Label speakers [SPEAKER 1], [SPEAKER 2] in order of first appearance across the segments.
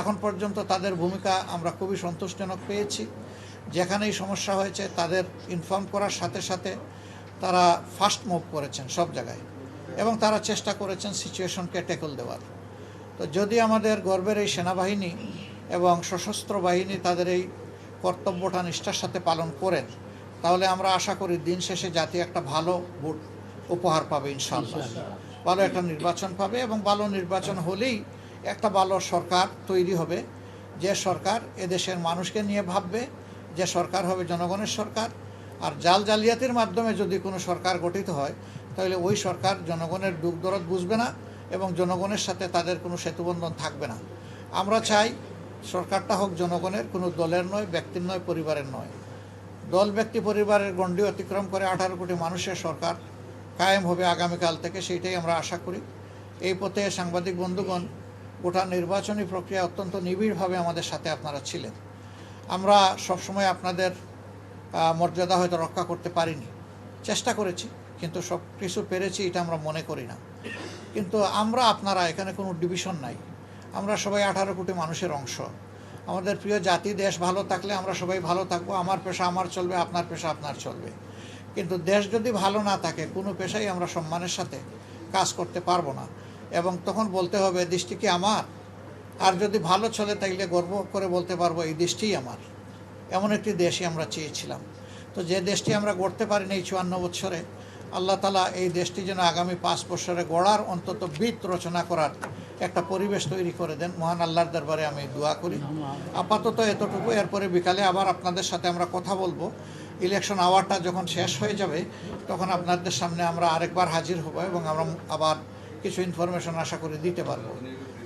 [SPEAKER 1] এখন পর্যন্ত তাদের ভূমিকা আমরা খুবই সন্তোষজনক পেয়েছি। যেখানেই সমস্যা হয়েছে তাদের ইনফর্ম করার সাথে সাথে তারা ফাস্ট মুভ করেছেন সব জায়গায়, এবং তারা চেষ্টা করেছেন সিচুয়েশনকে ট্যাকল দেওয়ার। তো যদি আমাদের গর্বের এই সেনাবাহিনী এবং সশস্ত্র বাহিনী তাদের এই কর্তব্যটা নিষ্ঠার সাথে পালন করেন, তাহলে আমরা আশা করি দিন শেষে জাতি একটা ভালো ভোট উপহার পাবে ইনশাআল্লাহ, ভালো একটা নির্বাচন পাবে, এবং ভালো নির্বাচন হলেই একটা ভালো সরকার তৈরি হবে, যে সরকার এদেশের মানুষকে নিয়ে ভাববে, যে সরকার হবে জনগণের সরকার। আর জাল জালিয়াতির মাধ্যমে যদি কোনো সরকার গঠিত হয়, তাহলে ওই সরকার জনগণের দুঃখ দরদ বুঝবে না এবং জনগণের সাথে তাদের কোনো সেতুবন্ধন থাকবে না। আমরা চাই সরকারটা হোক জনগণের, কোনো দলের নয়, ব্যক্তির নয়, পরিবারের নয়। দল ব্যক্তি পরিবারের গণ্ডি অতিক্রম করে 18 কোটি মানুষের সরকার কায়েম হবে আগামীকাল থেকে, সেইটাই আমরা আশা করি। এই পথে সাংবাদিক বন্ধুগণ, গোটা নির্বাচনী প্রক্রিয়া অত্যন্ত নিবিড়ভাবে আমাদের সাথে আপনারা ছিলেন। আমরা সবসময় আপনাদের মর্যাদা হয়তো রক্ষা করতে পারিনি, চেষ্টা করেছি, কিন্তু সব কিছু পেরেছি এটা আমরা মনে করি না। কিন্তু আমরা আপনারা, এখানে কোনো ডিভিশন নাই, আমরা সবাই 18 কোটি মানুষের অংশ। আমাদের প্রিয় জাতি দেশ ভালো থাকলে আমরা সবাই ভালো থাকবো, আমার পেশা আমার চলবে, আপনার পেশা আপনার চলবে। কিন্তু দেশ যদি ভালো না থাকে, কোনো পেশাই আমরা সম্মানের সাথে কাজ করতে পারবো না, এবং তখন বলতে হবে দেশটি কি আমার। আর যদি ভালো চলে তাইলে গর্ব করে বলতে পারবো এই দেশটিই আমার। এমন একটি দেশই আমরা চেয়েছিলাম। তো যে দেশটি আমরা গড়তে পারিনি এই 54 বছরে, আল্লাহ তাআলা এই দেশটি যেন আগামী 5 বছরে গড়ার, অন্তত ভিত রচনা করার একটা পরিবেশ তৈরি করে দেন। মহান আল্লাহর দরবারে আমি দোয়া করি। আপাতত এতটুকু, এরপরে বিকালে আবার আপনাদের সাথে আমরা কথা বলবো। ইলেকশন আওয়ারটা যখন শেষ হয়ে যাবে, তখন আপনাদের সামনে আমরা আরেকবার হাজির হব, এবং আমরা আবার কিছু ইনফরমেশন আশা করি দিতে পারবো।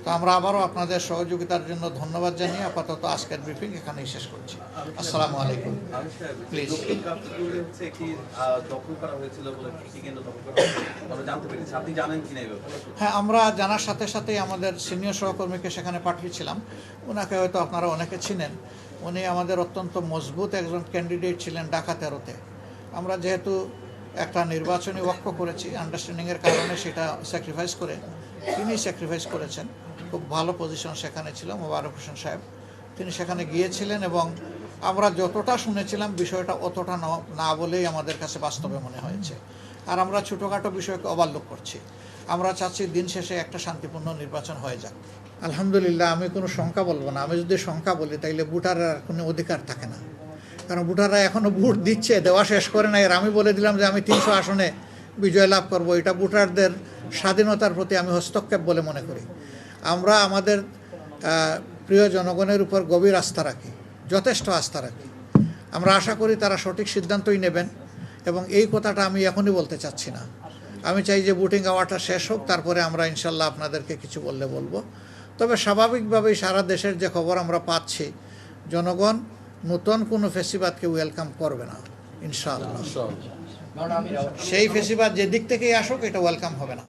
[SPEAKER 1] তো আমরা আবারও আপনাদের সহযোগিতার জন্য ধন্যবাদ জানিয়ে আপাতত আজকের ব্রিফিং এখানেই শেষ করছি। আসসালামু আলাইকুম। প্লিজ। হ্যাঁ, আমরা জানার সাথে সাথেই আমাদের সিনিয়র সহকর্মীকে সেখানে পাঠিয়েছিলাম। ওনাকে হয়তো আপনারা অনেকে চিনেন। উনি আমাদের অত্যন্ত মজবুত একজন ক্যান্ডিডেট ছিলেন ঢাকা 13-তে। আমরা যেহেতু একটা নির্বাচনী ওয়াক্ফ করেছি, আন্ডারস্ট্যান্ডিংয়ের কারণে সেটা স্যাক্রিফাইস করে তিনি স্যাক্রিফাইস করেছেন। খুব ভালো পজিশন সেখানে ছিল মোবারক হোসেন সাহেব, তিনি সেখানে গিয়েছিলেন, এবং আমরা যতটা শুনেছিলাম বিষয়টা অতটা না বলেই আমাদের কাছে বাস্তবে মনে হয়েছে। আর আমরা ছোটোখাটো বিষয়কে ওভারলুক করছি। আমরা চাচ্ছি দিন শেষে একটা শান্তিপূর্ণ নির্বাচন হয়ে যাক। আলহামদুলিল্লাহ, আমি কোনো সংখ্যা বলবো না। আমি যদি সংখ্যা বলি তাইলে ভোটাররা কোনো অধিকার থাকে না, কারণ ভোটাররা এখনও ভোট দিচ্ছে, দেওয়া শেষ করে নাই। আর আমি বলে দিলাম যে আমি 300 আসনে বিজয় লাভ করব, এটা ভোটারদের স্বাধীনতার প্রতি আমি হস্তক্ষেপ বলে মনে করি। আমরা আমাদের প্রিয় জনগণের উপর গভীর আস্থা রাখি, যথেষ্ট আস্থা রাখি। আমরা আশা করি তারা সঠিক সিদ্ধান্তই নেবেন, এবং এই কথাটা আমি এখনই বলতে চাচ্ছি না। আমি চাই যে ভোটিং আওয়ারটা শেষ হোক, তারপরে আমরা ইনশাল্লাহ আপনাদেরকে কিছু বললে বলবো। তবে স্বাভাবিকভাবেই সারা দেশের যে খবর আমরা পাচ্ছি, জনগণ নতুন কোনো ফেসিবাদকে ওয়েলকাম করবে না ইনশাআল্লাহ। সেই ফেসিবাদ যে দিক থেকেই আসুক, এটা ওয়েলকাম হবে না।